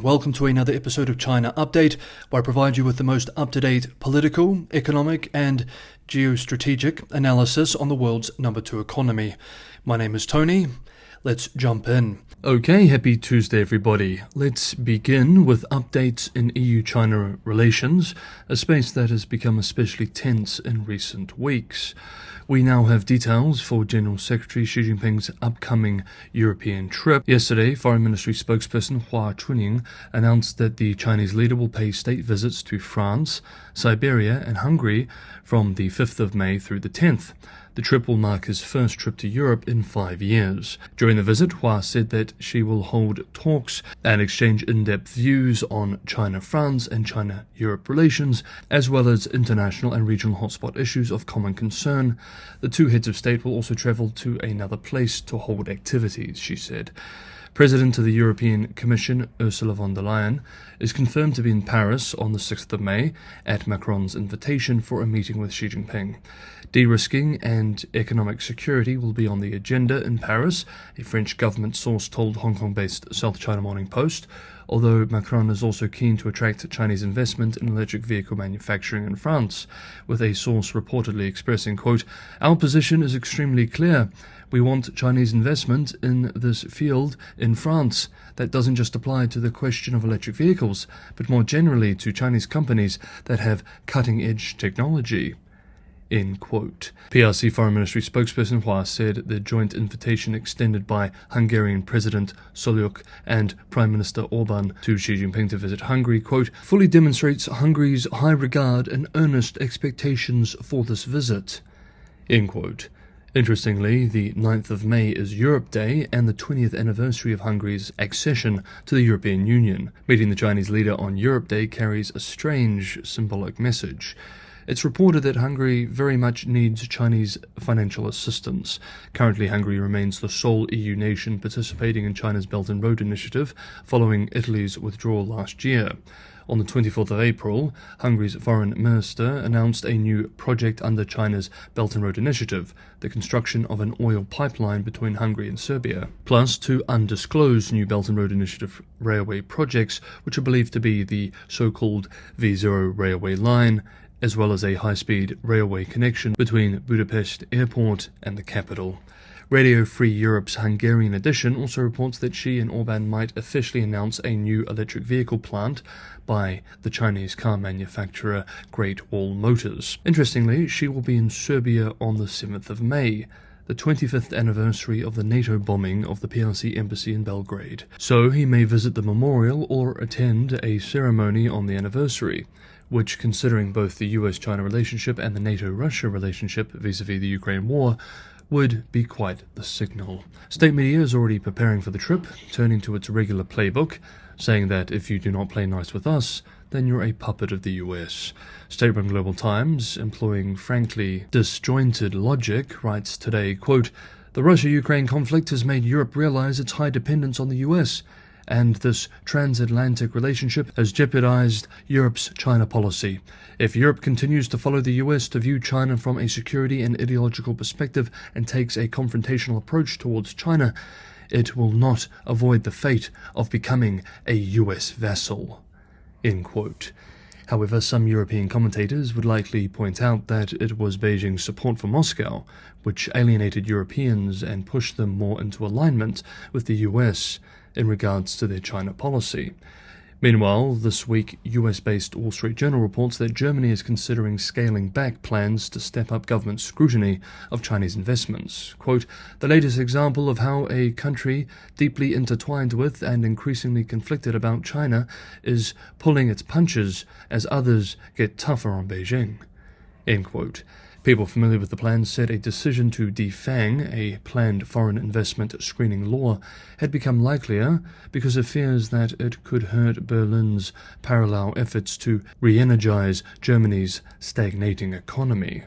Welcome to another episode of China Update, where I provide you with the most up-to-date political, economic, and geostrategic analysis on the world's number 2 economy. My name is Tony. Let's jump in. Okay, happy Tuesday everybody. Let's begin with updates in EU-China relations, a space that has become especially tense in recent weeks. We now have details for General Secretary Xi Jinping's upcoming European trip. Yesterday, Foreign Ministry spokesperson Hua Chunying announced that the Chinese leader will pay state visits to France, Siberia and Hungary from the 5th of May through the 10th. The trip will mark his first trip to Europe in 5 years. During the visit, Hua said that she will hold talks and exchange in-depth views on China-France and China-Europe relations, as well as international and regional hotspot issues of common concern. The two heads of state will also travel to another place to hold activities, she said. President of the European Commission, Ursula von der Leyen, is confirmed to be in Paris on the 6th of May at Macron's invitation for a meeting with Xi Jinping. De-risking and economic security will be on the agenda in Paris, a French government source told Hong Kong-based South China Morning Post, although Macron is also keen to attract Chinese investment in electric vehicle manufacturing in France, with a source reportedly expressing, quote, "Our position is extremely clear. We want Chinese investment in this field in France. That doesn't just apply to the question of electric vehicles, but more generally to Chinese companies that have cutting-edge technology." End quote. PRC Foreign Ministry spokesperson Hua said the joint invitation extended by Hungarian President Solyuk and Prime Minister Orban to Xi Jinping to visit Hungary, quote, "fully demonstrates Hungary's high regard and earnest expectations for this visit." End quote. Interestingly, the 9th of May is Europe Day and the 20th anniversary of Hungary's accession to the European Union. Meeting the Chinese leader on Europe Day carries a strange symbolic message. It's reported that Hungary very much needs Chinese financial assistance. Currently, Hungary remains the sole EU nation participating in China's Belt and Road Initiative, following Italy's withdrawal last year. On the 24th of April, Hungary's foreign minister announced a new project under China's Belt and Road Initiative, the construction of an oil pipeline between Hungary and Serbia, plus two undisclosed new Belt and Road Initiative railway projects, which are believed to be the so-called V0 railway line, as well as a high-speed railway connection between Budapest Airport and the capital. Radio Free Europe's Hungarian edition also reports that Xi and Orban might officially announce a new electric vehicle plant by the Chinese car manufacturer Great Wall Motors. Interestingly, Xi will be in Serbia on the 7th of May, the 25th anniversary of the NATO bombing of the PRC embassy in Belgrade. So he may visit the memorial or attend a ceremony on the anniversary, which, considering both the US-China relationship and the NATO-Russia relationship vis-à-vis the Ukraine war, would be quite the signal. State media is already preparing for the trip, turning to its regular playbook, saying that if you do not play nice with us, then you're a puppet of the US. State-run Global Times, employing frankly disjointed logic, writes today, quote, "The Russia-Ukraine conflict has made Europe realize its high dependence on the US, and this transatlantic relationship has jeopardized Europe's China policy. If Europe continues to follow the US to view China from a security and ideological perspective and takes a confrontational approach towards China, it will not avoid the fate of becoming a US vassal." End quote. However, some European commentators would likely point out that it was Beijing's support for Moscow which alienated Europeans and pushed them more into alignment with the US in regards to their China policy. Meanwhile, this week, US-based Wall Street Journal reports that Germany is considering scaling back plans to step up government scrutiny of Chinese investments. Quote, "The latest example of how a country deeply intertwined with and increasingly conflicted about China is pulling its punches as others get tougher on Beijing." End quote. People familiar with the plan said a decision to defang a planned foreign investment screening law had become likelier because of fears that it could hurt Berlin's parallel efforts to re-energize Germany's stagnating economy.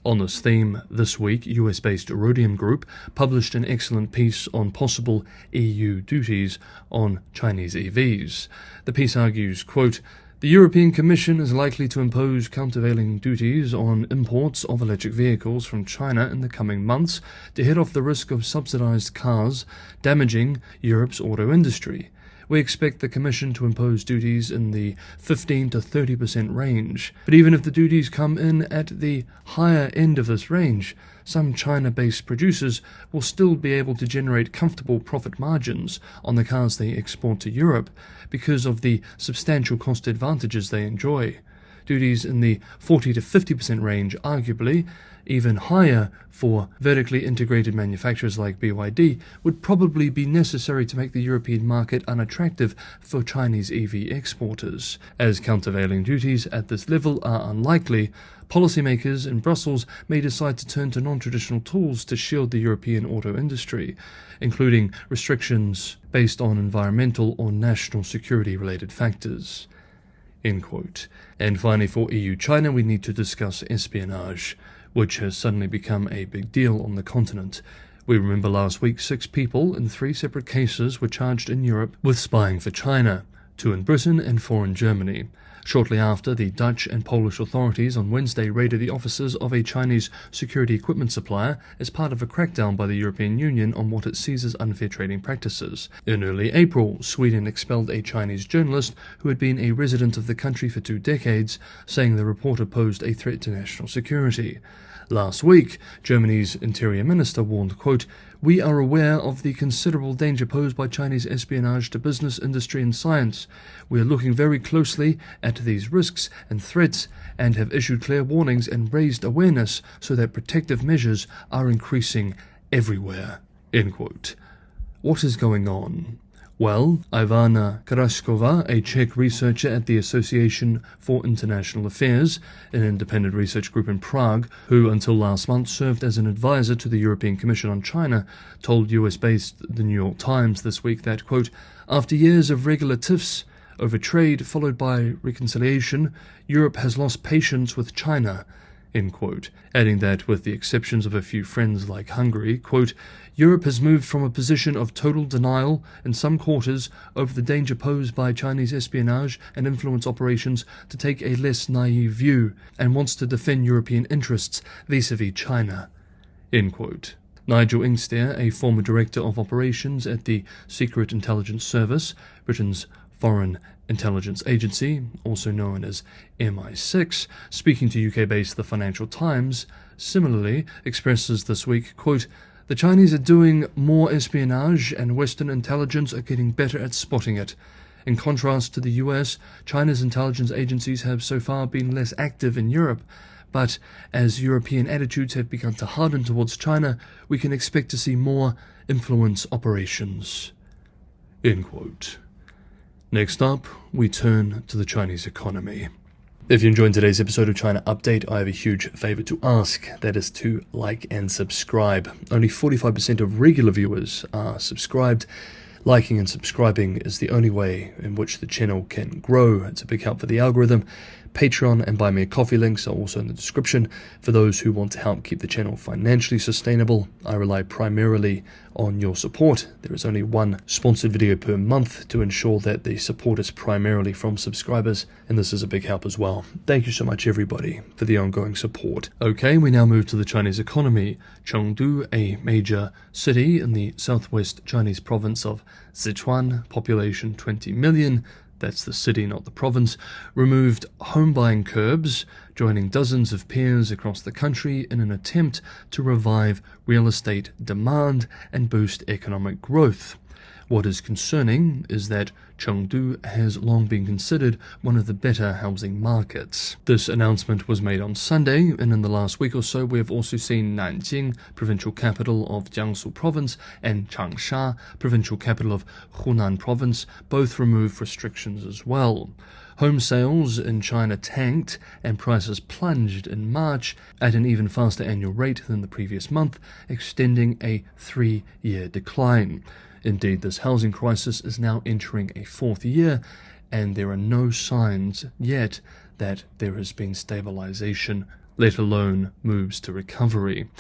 On this theme, this week, US-based Rhodium Group published an excellent piece on possible EU duties on Chinese EVs. The piece argues, quote, "The European Commission is likely to impose countervailing duties on imports of electric vehicles from China in the coming months to head off the risk of subsidized cars damaging Europe's auto industry. we expect the Commission to impose duties in the 15 to 30% range. But even if the duties come in at the higher end of this range, some China-based producers will still be able to generate comfortable profit margins on the cars they export to Europe because of the substantial cost advantages they enjoy. Duties in the 40 to 50% range, arguably even higher for vertically integrated manufacturers like BYD, would probably be necessary to make the European market unattractive for Chinese EV exporters. As countervailing duties at this level are unlikely, policymakers in Brussels may decide to turn to non-traditional tools to shield the European auto industry, including restrictions based on environmental or national security-related factors. End quote. And finally, for EU-China, we need to discuss espionage, which has suddenly become a big deal on the continent. We remember last week 6 people in 3 separate cases were charged in Europe with spying for China, 2 in Britain and 4 in Germany. Shortly after, the Dutch and Polish authorities on Wednesday raided the offices of a Chinese security equipment supplier as part of a crackdown by the European Union on what it sees as unfair trading practices. In early April, Sweden expelled a Chinese journalist who had been a resident of the country for 2 decades, saying the reporter posed a threat to national security. Last week, Germany's Interior Minister warned, quote, "We are aware of the considerable danger posed by Chinese espionage to business, industry and science. We are looking very closely at these risks and threats and have issued clear warnings and raised awareness so that protective measures are increasing everywhere." End quote. What is going on? Well, Ivana Kraskova, a Czech researcher at the Association for International Affairs, an independent research group in Prague, who until last month served as an advisor to the European Commission on China, told US-based The New York Times this week that, quote, "After years of regular tiffs over trade followed by reconciliation, Europe has lost patience with China," end quote, adding that with the exceptions of a few friends like Hungary, quote, "Europe has moved from a position of total denial in some quarters over the danger posed by Chinese espionage and influence operations to take a less naive view and wants to defend European interests vis-à-vis China," end quote. Nigel Inkster, a former director of operations at the Secret Intelligence Service, Britain's Foreign Intelligence Agency, also known as MI6, speaking to UK-based The Financial Times, similarly expresses this week, quote, "The Chinese are doing more espionage and Western intelligence are getting better at spotting it. In contrast to the US, China's intelligence agencies have so far been less active in Europe, but as European attitudes have begun to harden towards China, we can expect to see more influence operations." End quote. Next up, we turn to the Chinese economy. If you enjoyed today's episode of China Update, I have a huge favor to ask. That is to like and subscribe. Only 45% of regular viewers are subscribed. Liking and subscribing is the only way in which the channel can grow. It's a big help for the algorithm. Patreon and Buy Me a Coffee links are also in the description for those who want to help keep the channel financially sustainable. I rely primarily on your support. There is only one sponsored video per month to ensure that the support is primarily from subscribers, and this is a big help as well. Thank you so much, everybody, for the ongoing support. Okay, we now move to the Chinese economy. Chengdu, a major city in the southwest Chinese province of Sichuan, population 20 million, that's the city, not the province, removed home buying curbs, joining dozens of peers across the country in an attempt to revive real estate demand and boost economic growth. What is concerning is that Chengdu has long been considered one of the better housing markets. This announcement was made on Sunday, and in the last week or so we have also seen Nanjing, provincial capital of Jiangsu province, and Changsha, provincial capital of Hunan province, both remove restrictions as well. Home sales in China tanked and prices plunged in March at an even faster annual rate than the previous month, extending a 3-year decline. Indeed, this housing crisis is now entering a 4th year, and there are no signs yet that there has been stabilization, let alone moves to recovery.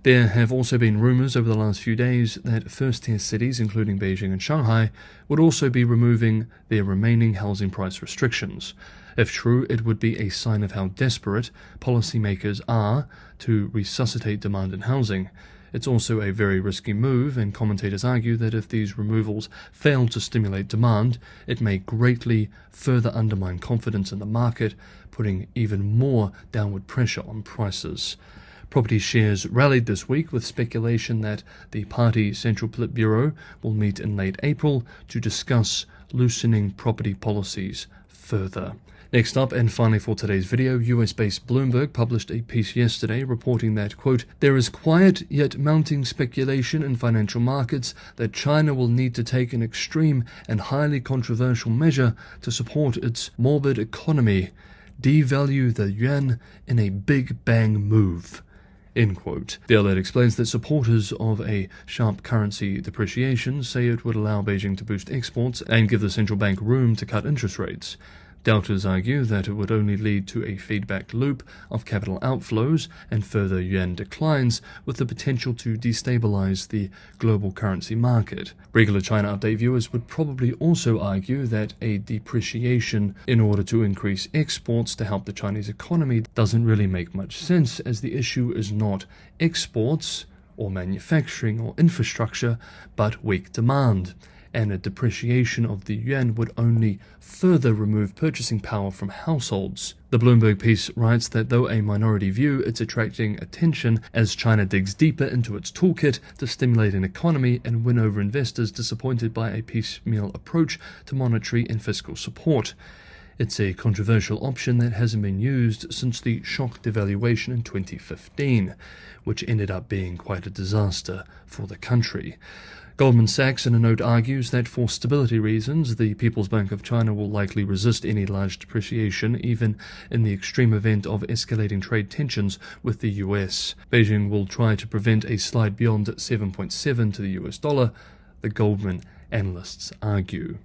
There have also been rumors over the last few days that first-tier cities, including Beijing and Shanghai, would also be removing their remaining housing price restrictions. If true, it would be a sign of how desperate policymakers are to resuscitate demand in housing. It's also a very risky move, and commentators argue that if these removals fail to stimulate demand, it may greatly further undermine confidence in the market, putting even more downward pressure on prices. Property shares rallied this week with speculation that the party Central Politburo will meet in late April to discuss loosening property policies further. Next up, and finally for today's video, US-based Bloomberg published a piece yesterday reporting that, quote, there is quiet yet mounting speculation in financial markets that China will need to take an extreme and highly controversial measure to support its morbid economy, devalue the yuan in a big bang move. End quote. The outlet explains that supporters of a sharp currency depreciation say it would allow Beijing to boost exports and give the central bank room to cut interest rates. Doubters argue that it would only lead to a feedback loop of capital outflows and further yuan declines, with the potential to destabilize the global currency market. Regular China Update viewers would probably also argue that a depreciation in order to increase exports to help the Chinese economy doesn't really make much sense, as the issue is not exports or manufacturing or infrastructure, but weak demand. And a depreciation of the yuan would only further remove purchasing power from households. The Bloomberg piece writes that though a minority view, it's attracting attention as China digs deeper into its toolkit to stimulate an economy and win over investors disappointed by a piecemeal approach to monetary and fiscal support. It's a controversial option that hasn't been used since the shock devaluation in 2015, which ended up being quite a disaster for the country. Goldman Sachs in a note argues that for stability reasons, the People's Bank of China will likely resist any large depreciation, even in the extreme event of escalating trade tensions with the US. Beijing will try to prevent a slide beyond 7.7 to the US dollar, the Goldman analysts argue.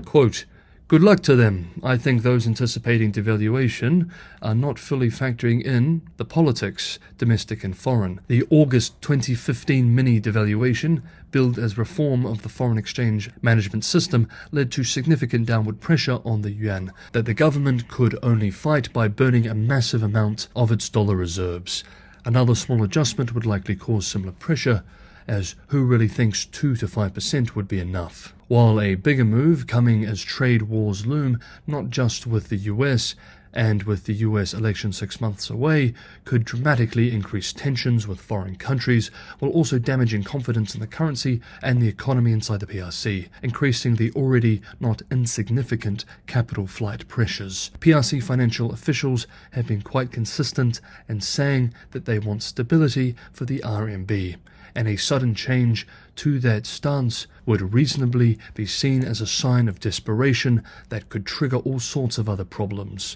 Quote, good luck to them. I think those anticipating devaluation are not fully factoring in the politics, domestic and foreign. The August 2015 mini devaluation, billed as reform of the foreign exchange management system, led to significant downward pressure on the yuan that the government could only fight by burning a massive amount of its dollar reserves. Another small adjustment would likely cause similar pressure, as who really thinks 2 to 5% would be enough? While a bigger move coming as trade wars loom, not just with the US, and with the US election 6 months away, could dramatically increase tensions with foreign countries, while also damaging confidence in the currency and the economy inside the PRC, increasing the already not insignificant capital flight pressures. PRC financial officials have been quite consistent in saying that they want stability for the RMB, and a sudden change to that stance would reasonably be seen as a sign of desperation that could trigger all sorts of other problems.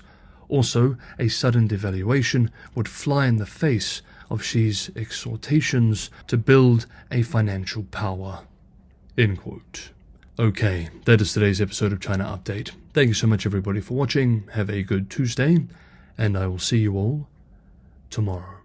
Also, a sudden devaluation would fly in the face of Xi's exhortations to build a financial power. End quote. Okay, that is today's episode of China Update. Thank you so much everybody for watching. Have a good Tuesday, and I will see you all tomorrow.